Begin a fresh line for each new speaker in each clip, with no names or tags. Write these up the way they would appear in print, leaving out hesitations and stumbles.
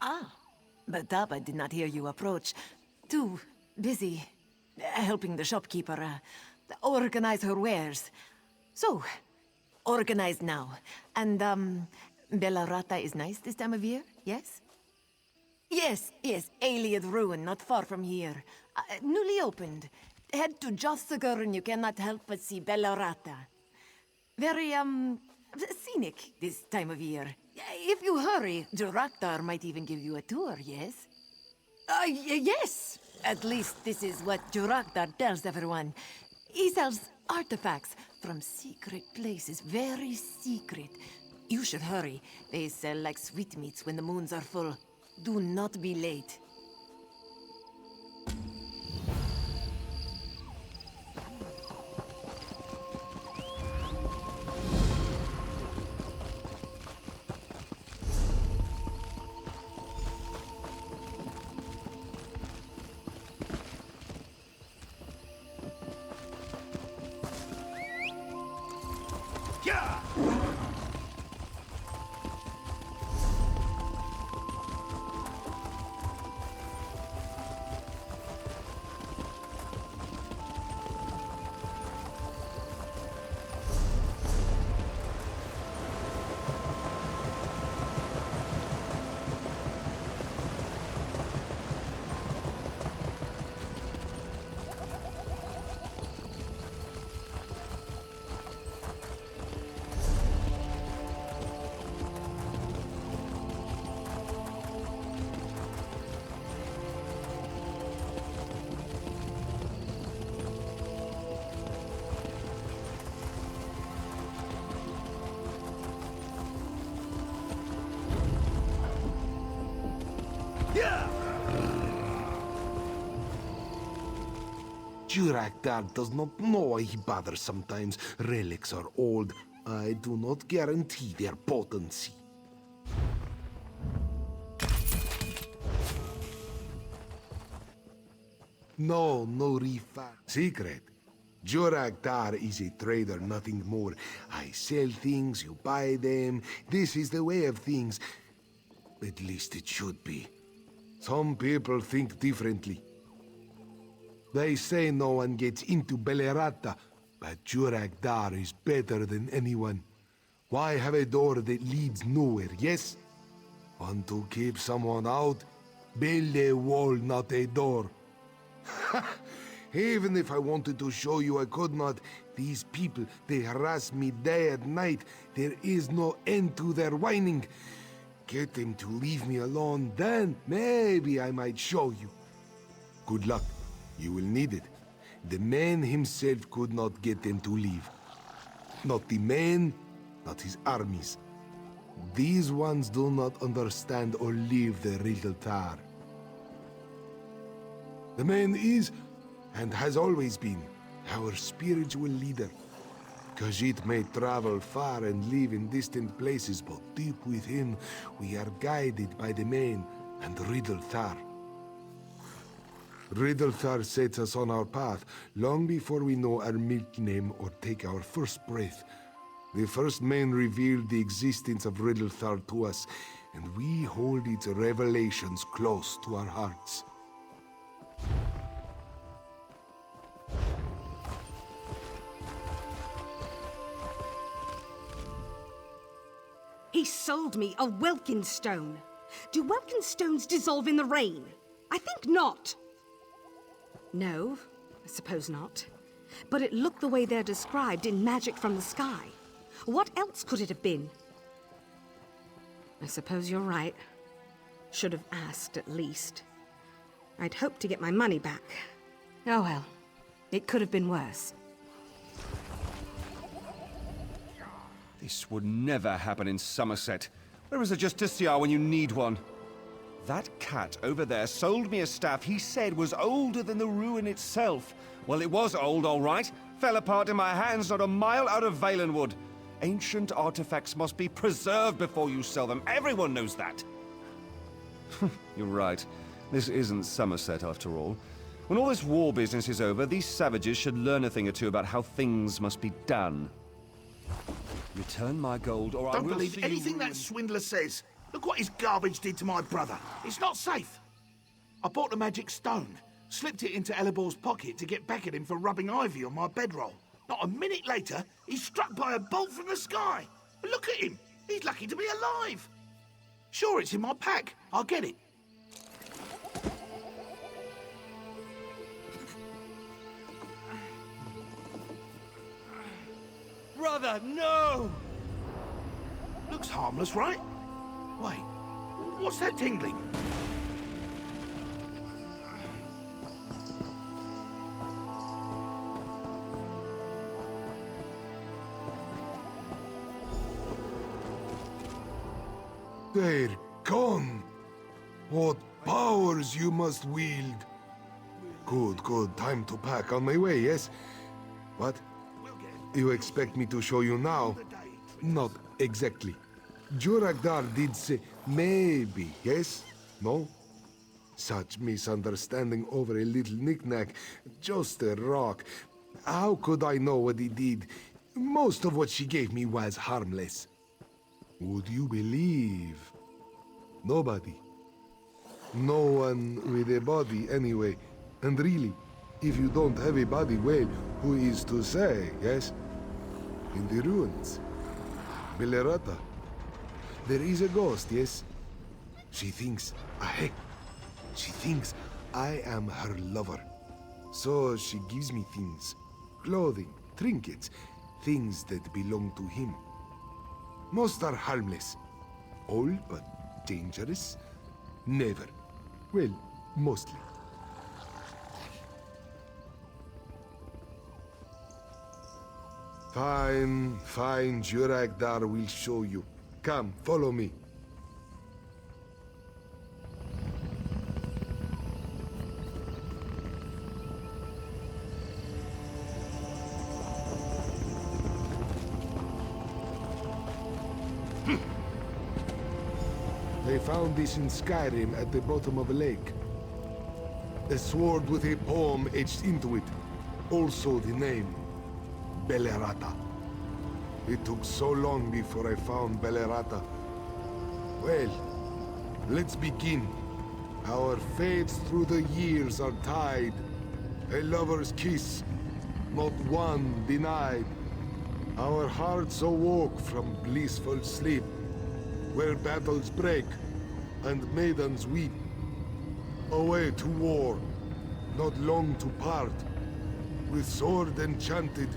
Ah, but Daba did not hear you approach. Too busy helping the shopkeeper organize her wares. So, organized now. And, Bellarata is nice this time of year, yes? Yes, Alien Ruin, not far from here. Newly opened. Head to Jossiger and you cannot help but see Bellarata. Very, scenic this time of year. If you hurry, Juraktar might even give you a tour, yes? Yes! At least this is what Juraktar tells everyone. He sells artifacts from secret places, very secret. You should hurry. They sell like sweetmeats when the moons are full. Do not be late.
Juraktar does not know why he bothers sometimes. Relics are old. I do not guarantee their potency. No refund. Secret. Juraktar is a trader, nothing more. I sell things, you buy them. This is the way of things. At least it should be. Some people think differently. They say no one gets into Bellarata, but Juraktar is better than anyone. Why have a door that leads nowhere, yes? Want to keep someone out? Build a wall, not a door. Even if I wanted to show you, I could not. These people, they harass me day and night. There is no end to their whining. Get them to leave me alone, then maybe I might show you. Good luck. You will need it. The man himself could not get them to leave. Not the man, not his armies. These ones do not understand or leave the Riddletar. The man is, and has always been, our spiritual leader. Khajiit may travel far and live in distant places, but deep within, we are guided by the man and Riddletar. Riddletar sets us on our path long before we know our milk name or take our first breath. The first man revealed the existence of Riddletar to us, and we hold its revelations close to our hearts.
He sold me a Welkin stone. Do Welkin stones dissolve in the rain? I think not. No, I suppose not. But it looked the way they're described in Magic from the Sky. What else could it have been? I suppose you're right. Should have asked, at least. I'd hoped to get my money back. Oh well, it could have been worse.
This would never happen in Somerset. Where is a Justiciar when you need one? That cat over there sold me a staff he said was older than the ruin itself. Well, it was old, all right. Fell apart in my hands not a mile out of Valenwood. Ancient artifacts must be preserved before you sell them. Everyone knows that. You're right. This isn't Somerset, after all. When all this war business is over, these savages should learn a thing or two about how things must be done. Return my gold, or I will
Don't believe
see
anything
you
that swindler says. Look what his garbage did to my brother. It's not safe. I bought the magic stone, slipped it into Elibor's pocket to get back at him for rubbing ivy on my bedroll. Not a minute later, he's struck by a bolt from the sky. Look at him. He's lucky to be alive. Sure, it's in my pack. I'll get it.
Brother, no!
Looks harmless, right? Wait, what's that tingling?
They're gone. What powers you must wield. Good, good. Time to pack. On my way, yes? What? You expect me to show you now? Not exactly. Juragdar did say maybe, yes? No? Such misunderstanding over a little knick-knack. Just a rock. How could I know what he did? Most of what she gave me was harmless. Would you believe? Nobody. No one with a body, anyway. And really, if you don't have a body, well, who is to say, yes? In the ruins. Belerata. There is a ghost, yes? She thinks, she thinks I am her lover. So she gives me things. Clothing, trinkets, things that belong to him. Most are harmless. All but dangerous? Never. Well, mostly. Fine, fine, Juragdar will show you. Come, follow me. They found this in Skyrim at the bottom of a lake. A sword with a poem etched into it. Also the name, Belerata. It took so long before I found Belerata. Well, let's begin. Our fates through the years are tied. A lover's kiss, not one denied. Our hearts awoke from blissful sleep, where battles break and maidens weep. Away to war, not long to part, with sword enchanted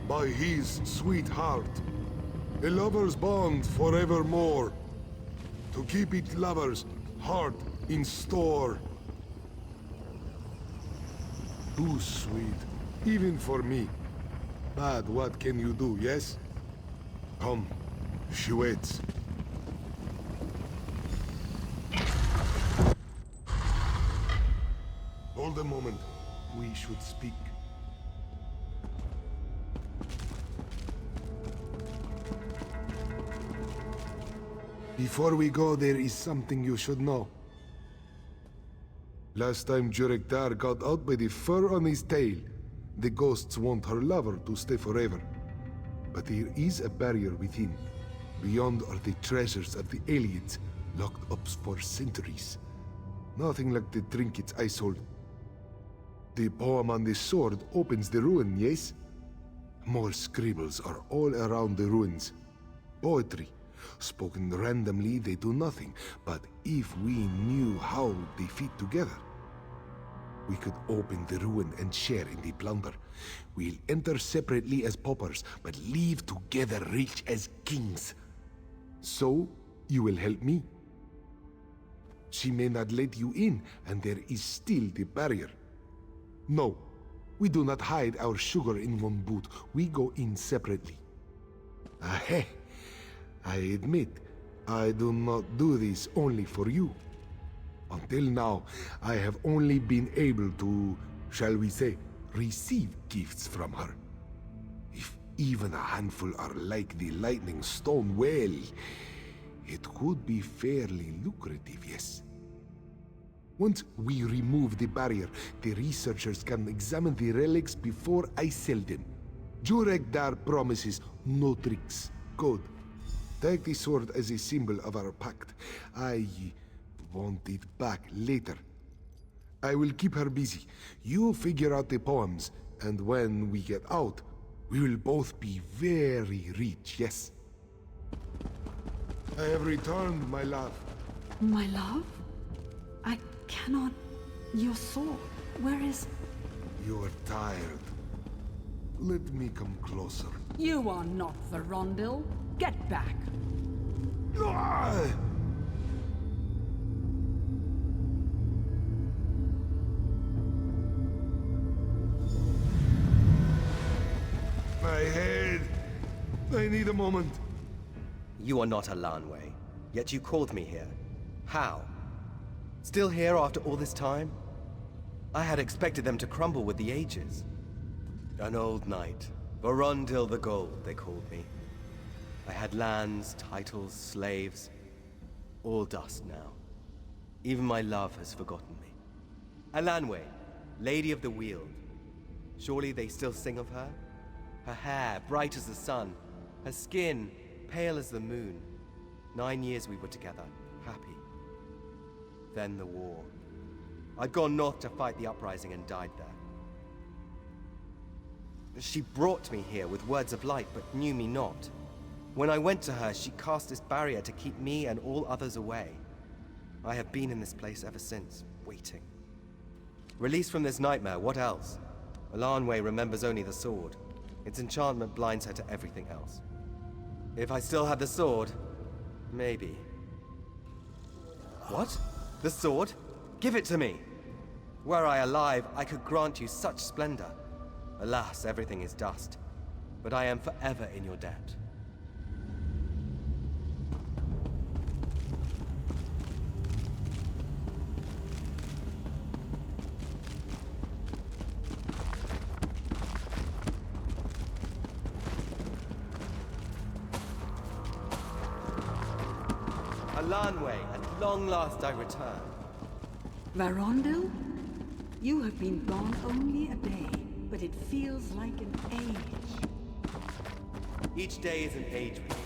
by his sweet heart. A lover's bond forevermore, to keep it lover's heart in store. Too sweet, even for me. But what can you do, yes? Come, she waits. Hold a moment. We should speak. Before we go, there is something you should know. Last time Juragdar got out by the fur on his tail, the ghosts want her lover to stay forever. But there is a barrier within. Beyond are the treasures of the aliens, locked up for centuries. Nothing like the trinkets I sold. The poem on the sword opens the ruin, yes? More scribbles are all around the ruins. Poetry. Spoken randomly, they do nothing. But if we knew how they fit together, we could open the ruin and share in the plunder. We'll enter separately as paupers, but leave together rich as kings. So, you will help me. She may not let you in, and there is still the barrier. No, we do not hide our sugar in one boot. We go in separately. Aheh. I admit, I do not do this only for you. Until now, I have only been able to, shall we say, receive gifts from her. If even a handful are like the lightning stone, well, it could be fairly lucrative, yes. Once we remove the barrier, the researchers can examine the relics before I sell them. Juragdar promises no tricks. Good. Take the sword as a symbol of our pact. I want it back later. I will keep her busy. You figure out the poems, and when we get out, we will both be very rich, yes? I have returned, my love.
My love? I cannot... Your sword, where is...
You are tired. Let me come closer.
You are not Verondil. Get back.
Ah! My head. I need a moment.
You are not a Lanway, yet you called me here. How? Still here after all this time? I had expected them to crumble with the ages. An old knight, Verondil the Gold, they called me. I had lands, titles, slaves, all dust now. Even my love has forgotten me. A Lanway, Lady of the Wield. Surely they still sing of her? Her hair, bright as the sun. Her skin, pale as the moon. 9 years we were together, happy. Then the war. I'd gone north to fight the uprising and died there. She brought me here with words of light, but knew me not. When I went to her, she cast this barrier to keep me and all others away. I have been in this place ever since, waiting. Released from this nightmare, what else? Alanway remembers only the sword. Its enchantment blinds her to everything else. If I still had the sword, maybe. What? The sword? Give it to me! Were I alive, I could grant you such splendor. Alas, everything is dust. But I am forever in your debt. Alanway, at long last I return.
Verondil? You have been gone only a day, but it feels like an age.
Each day is an age with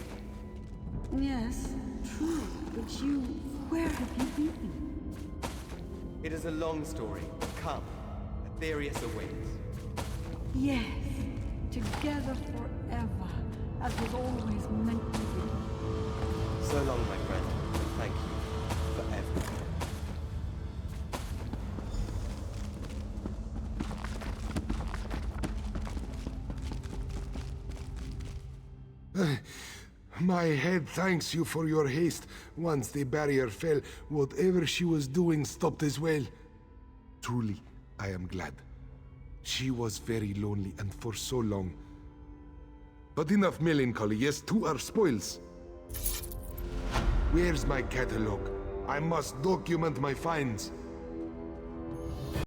you.
Yes, true, but where have you been?
It is a long story. Come, Aetherius awaits.
Yes, together forever, as was always meant to be.
So long, my friend. Thank you for everything.
My head thanks you for your haste. Once the barrier fell, whatever she was doing stopped as well. Truly, I am glad. She was very lonely, and for so long. But enough melancholy, yes, to our spoils. Where's my catalogue? I must document my finds.